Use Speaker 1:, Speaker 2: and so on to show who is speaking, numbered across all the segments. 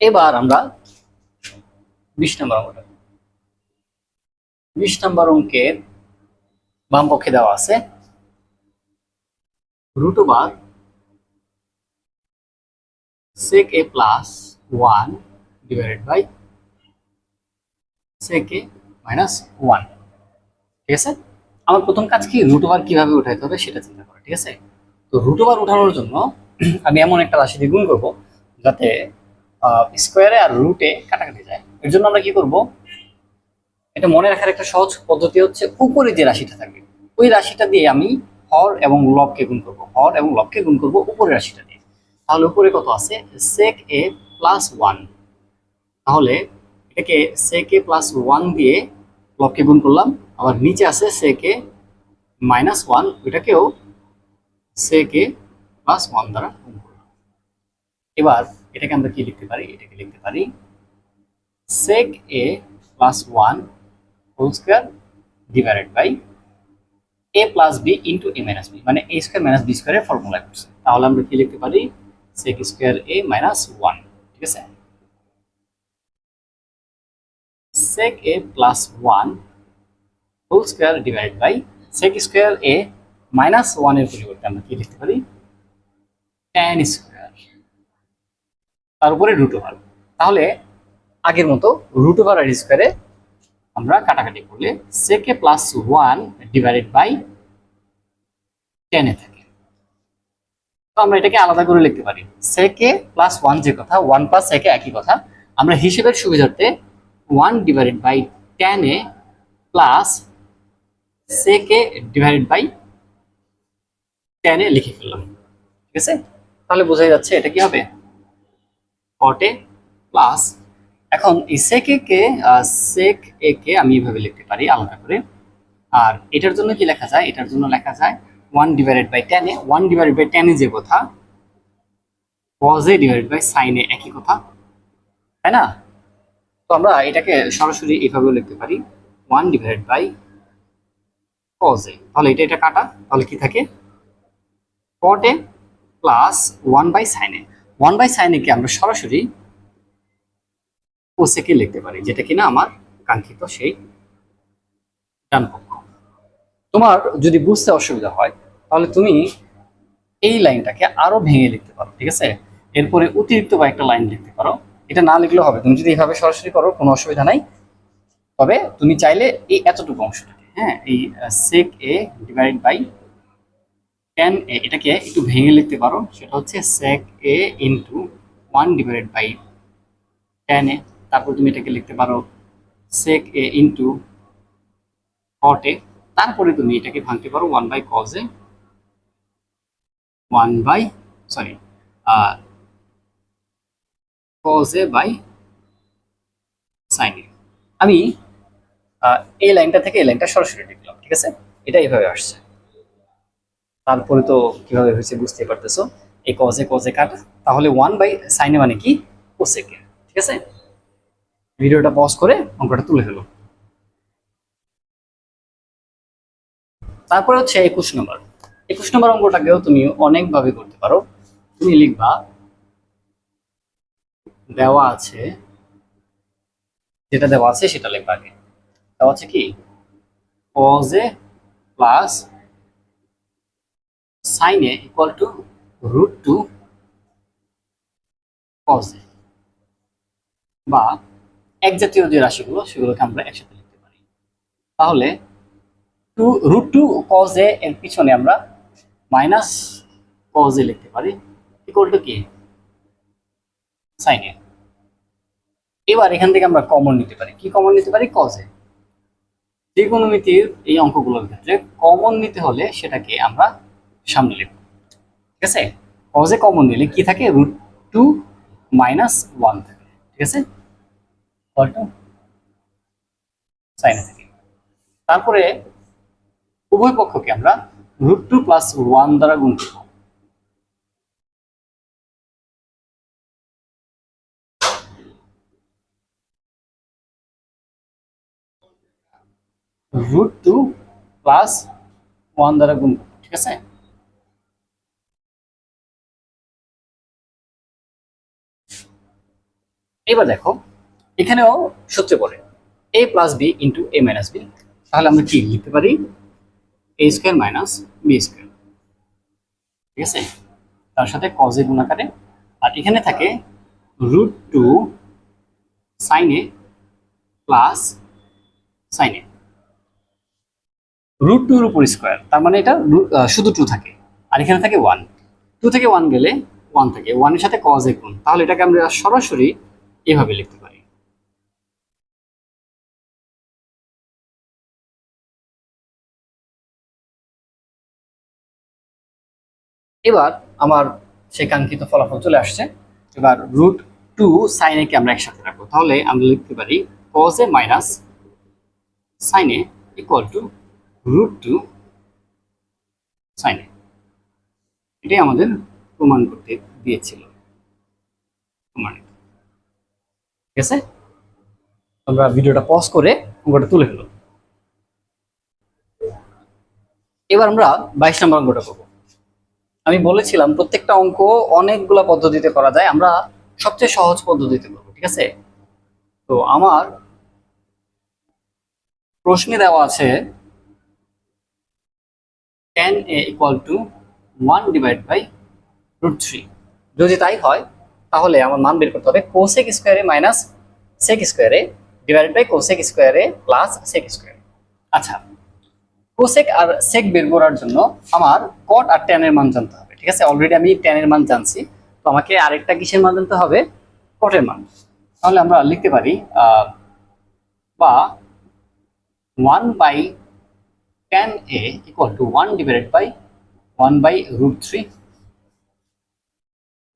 Speaker 1: এবার আমরা 20 নম্বর অঙ্কটা 20 নম্বর অঙ্কের বাম পক্ষে দেওয়া আছে root over sec a plus 1 divided by sec a minus 1। ঠিক আছে, আমার প্রথম কাজ কি রুট ওভার কিভাবে উঠাইতে হবে সেটা চিন্তা করা। ঠিক আছে, তো রুট ওভার উঠানোর জন্য আমি এমন একটা রাশি দিয়ে গুণ করবো যাতে স্কোয়ারে আর রুটে কাটাকাটি যায়। এর জন্য আমরা কি করব, এটা মনে রাখার একটা সহজ পদ্ধতি হচ্ছে উপরে যে রাশিটা থাকবে ওই রাশিটা দিয়ে আমি হর এবং লবকে গুণ করব, হর এবং লবকে গুণ করব উপরের রাশিটা দিয়ে। তাহলে উপরে কত আছে sec a plus 1, তাহলে এটাকে sec a plus 1 দিয়ে লবকে গুণ করলাম। আবার নিচে আছে sec a minus 1, ওইটাকেও sec a plus 1 দ্বারা গুণ করলাম। এবার এটাকে আমরা কি লিখতে পারি, এটাকে লিখতে পারি sec a plus 1 whole square divided by a plus b into a minus b, মানে a স্কয়ার মাইনাস b স্কয়ারের ফর্মুলা করছে। তাহলে আমরা কি লিখতে পারি sec স্কয়ার a minus 1। ঠিক আছে, sec a plus 1 whole square divided by sec square a minus 1 এর পরিবর্তে আমরা কি লিখতে পারি tan স্কয়ার, তার উপরে রুট ওভার। তাহলে আগের মতো রুট ওভার আর স্কয়ারে আমরা কাটাকাটি করলে sec a plus 1 divided by tan এ থাকে। তো আমরা এটাকে আলাদা করে লিখতে পারি sec a plus 1, যে কথা 1 plus sec a একই কথা, আমরা হিসেবের সুবিধার্থে 1 divided by tan a plus sec a divided by tan a লিখে ফেললাম। ঠিক আছে, তাহলে বোঝাই যাচ্ছে এটা কি হবে cot a প্লাস, এখন এই sec a কে আমি এভাবে লিখতে পারি আলাদা করে। আর এটার জন্য কি লেখা যায়, এটার জন্য লেখা যায় 1 divided by tan a, 1 divided by tan a যে কথা cos a divided by sin a একই কথা, তাই না? তো আমরা এটাকে সরাসরি এইভাবেও লিখতে পারি 1 divided by cos a। তাহলে এটা কাটা, তাহলে কি থাকে cot a plus 1 by sin a। 1 by sin a কে আমরা সরাসরি cos a কে লিখতে পারি, যেটা কিনা আমার কাঙ্ক্ষিত সেই ডান পক্ষ। তোমার যদি বুঝতে অসুবিধা হয় তাহলে তুমি এই লাইনটাকে আরো ভেঙে লিখতে পারো। ঠিক আছে, এরপরে অতিরিক্ত কয়েকটা লাইন লিখতে পারো, এটা না লিখলেও হবে। তুমি যদি এইভাবে সরাসরি করো কোনো অসুবিধা নাই, তবে তুমি চাইলে এই এতটুকু অংশটাকে, হ্যাঁ, এই sec a divide by tan a, এটাকে একটু ভেঙে লিখতে পারো। সেটা হচ্ছে sec a into 1 divided by tan a। তারপর তুমি এটাকে লিখতে পারো sec a into cot a। তারপরে তুমি এটাকে ভাঙতে পারো 1 by cos a, 1 by sorry cos a by sin a। আমি এই লাইনটা থেকে এই লাইনটা সরাসরি লিখলাম। ঠিক আছে, এটা এইভাবে আসছে। তারপরে তো কিভাবে হয়েছে বুঝতে পারতেছো, এই cos a কাটা, তাহলে 1 বাই sin a মানে কি cosec a। ঠিক আছে, ভিডিওটা পজ করে অঙ্কটা তুলে ফেলো। তারপরে হচ্ছে 21 নম্বর। 21 নম্বর অঙ্কটাকেও তুমি অনেকভাবে করতে পারো। তুমি লিখবা দেওয়া আছে, যেটা দেওয়া আছে সেটা লিখবা আগে। দেওয়া আছে কি cos a plus sin a equal to root two cos a, বা এক জাতীয় যে রাশিগুলো সেগুলোকে আমরা একসাথে লিখতে পারি। তাহলে রুট টু cos a এর পিছনে আমরা মাইনাস cos a লিখতে পারি ইকুয়াল টু কি sin a। এবার এখান থেকে আমরা কমন নিতে পারি, কি কমন নিতে পারি cos a। ত্রিকোণমিতির এই অঙ্কগুলোর ক্ষেত্রে কমন নিতে হলে সেটাকে আমরা সামনে লিখব। ঠিক আছে, cos a কমন নিলে কি থাকে রুট টু মাইনাস 1 থাকে। ঠিক আছে, ইকুয়াল টু sin a থাকে। তারপরে উভয় পক্ষকে আমরা রুট টু প্লাস 1 দ্বারা গুণ করব। রুট টু প্লাস 1 দ্বারা গুণ করব। ঠিক আছে, এবার দেখো এখানেও সূত্রে পড়ে a plus B into a minus B, তাহলে আমরা কি লিখতে পারি a square minus B square, ঠিক আছে, তার সাথে কজ এ গুণাকারে, আর এখানে থাকে রুট টু সাইন এ প্লাস সাইন এ, রুট টু এর উপর স্কোয়ার, তার মানে এটা শুধু টু থাকে, আর এখানে থাকে ওয়ান, টু থেকে ওয়ান গেলে ওয়ান থাকে, ওয়ানের সাথে কজ এ গুণ, তাহলে এটাকে আমরা সরাসরি এভাবে লিখতে পারি। এবার আমার সেই কাঙ্ক্ষিত ফলাফল চলে আসছে। এবার রুট টু সাইন এ কে আমরা একসাথে রাখবো, তাহলে আমরা লিখতে পারি cos A minus sin A equal to root two sin A. এটাই আমাদের প্রমাণ করতে দিয়েছিল, প্রমাণিত। ঠিক আছে, আমরা ভিডিওটা পজ করে অঙ্কটা তুলে ফেলো। এবার আমরা 22 নম্বর অঙ্কটা করবো। আমি বলেছিলাম প্রত্যেকটা অঙ্ক অনেকগুলা পদ্ধতিতে করা যায়, আমরা সবচেয়ে সহজ পদ্ধতিতে করবো। ঠিক আছে, তো আমার প্রশ্নে দেওয়া আছে tan a equal to 1 divide by root 3। যদি তাই হয় তাহলে আমার মান বের করতে হবে কোসেক স্কোয়ারে মাইনাস সেক স্কোয়ারে ডিভাইডেড বাই কোসেক স্কোয়ারে প্লাস সেক স্কোয়ারে। আচ্ছা, কোসেক আর সেক বের করার জন্য আমার কট আর ট্যান এর মান জানতে হবে। ঠিক আছে, অলরেডি আমি ট্যান এর মান জানছি, তো আমাকে আরেকটা কিসের মান জানতে হবে, কটের মান। তাহলে আমরা লিখতে পারি বা 1 by tan a equal to 1 divided by 1 by root 3।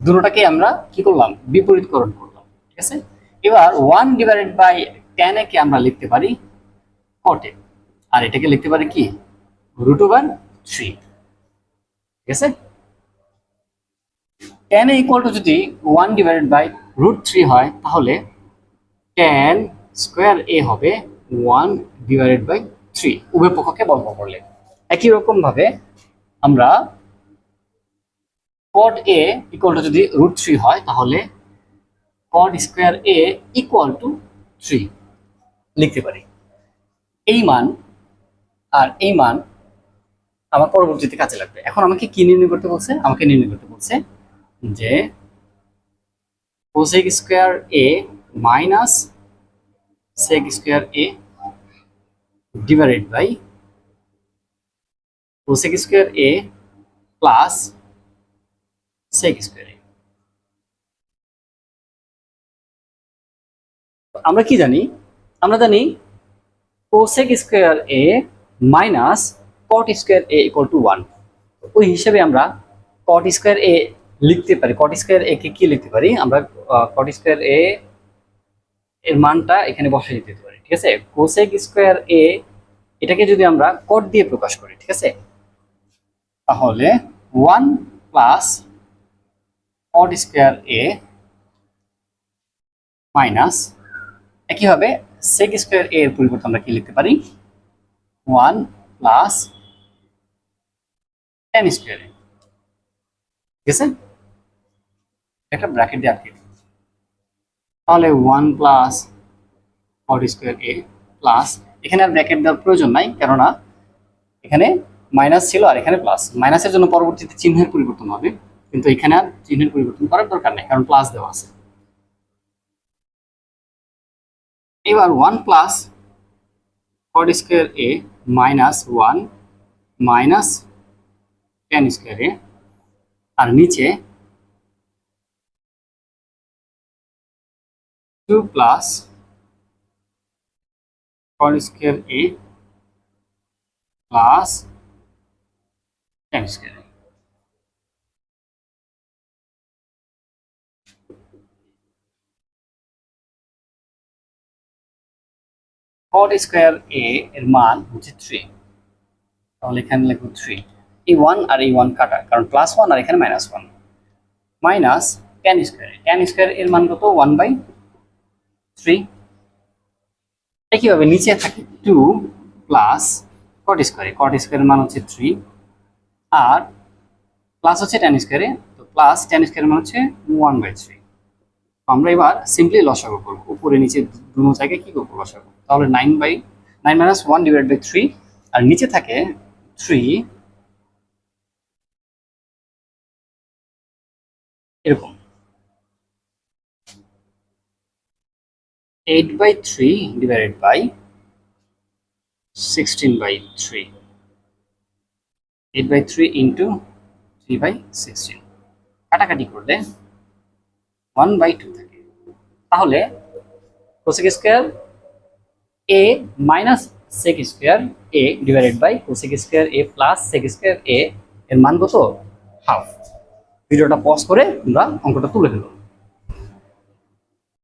Speaker 1: দুটোটাকে আমরা কি করলাম, বিপরীতকরণ করলাম। ঠিক আছে, এবার 1 ডিভাইডেড বাই tan a কে আমরা লিখতে পারি cot a, আর এটাকে লিখতে পারি কি রুট ওভার 3। ঠিক আছে, tan a ইকুয়াল টু যদি 1 ডিভাইডেড বাই রুট 3 হয়, তাহলে tan স্কোয়ার a হবে 1 ডিভাইডেড বাই 3, উভয় পক্ষকে বর্গ করলে। একই রকম ভাবে আমরা cot a ইকুয়াল টু যদি রুট 3 হয়, তাহলে cot square a equal two 3 লিখতে পারি। এই মান আর এই মান আমার পরবর্তীতে কাজে লাগবে। এখন আমাকে কি নির্ণয় করতে বলছে, আমাকে নির্ণয় করতে বলছে যে cosec square a minus sec square a divided by cosec square a plus sec square a। আমরা কি জানি, আমরা জানি cosec square a minus cot square a equal to 1। ওই হিসেবে আমরা কট স্কোয়ার a লিখতে পারি। কট স্কোয়ার a কে কি লিখতে পারি আমরা, কট স্কোয়ার a এর মানটা এখানে বসাই দিতে পারি। ঠিক আছে, কোসেক স্কোয়ার a এটাকে যদি আমরা কট দিয়ে প্রকাশ করি, ঠিক আছে, তাহলে 1 plus cot square a minus, একইভাবে সেক স্কোয়ার a এর পরিবর্তে আমরা কি লিখতে পারি 1 প্লাস tan স্কোয়ার a। ঠিক আছে, একটা ব্র্যাকেট দিয়ে আটকে দিই, তাহলে 1 plus cot square a plus, এখানে আর ব্র্যাকেট দেওয়ার প্রয়োজন নাই, কেননা এখানে মাইনাস ছিল আর এখানে প্লাস। মাইনাসের জন্য পরবর্তীতে চিহ্নের পরিবর্তন হবে, কিন্তু এখানে আর চিহ্নের পরিবর্তন করার দরকার নেই, কারণ প্লাস দেওয়া আছে। এবার 1 plus cot square a minus 1 minus tan square a, আর নিচে 2 plus cot square a plus tan square a। Caught square a এর মান হচ্ছে 3, তাহলে এখানে লিখব 3। এই 1 আর এই 1 কাটা, কারণ প্লাস 1 আর এখানে minus 1, minus tan square. tan square এর মান কত 1/3। একইভাবে নিচে থাকে 2 প্লাস কট স্কোয়ার। কট স্কোয়ারের মান হচ্ছে 3, আর প্লাস হচ্ছে tan স্কোয়ারে, তো প্লাস tan স্কোয়ারের মান হচ্ছে 1/3। আমরা এবার সিম্পলি লসাগু করব, উপরে নিচে দুটো জায়গায় কি করবো লসাগু। তাহলে 9 মাইনাস 1 ডিভাইড বাই 3, আর নিচে থাকে 3, এরকম 8/3 ডিভাইডেড বাই 16/3, 8/3 ইন্টু 3/16, কাটাকাটি করলে 1/2 থাকে। তাহলে cosec square A minus sec square A divided by cosec square A plus sec square A এর মান কত? হাফ। ভিডিওটা পজ করে তোমরা অঙ্কটা তুলে ফেলো।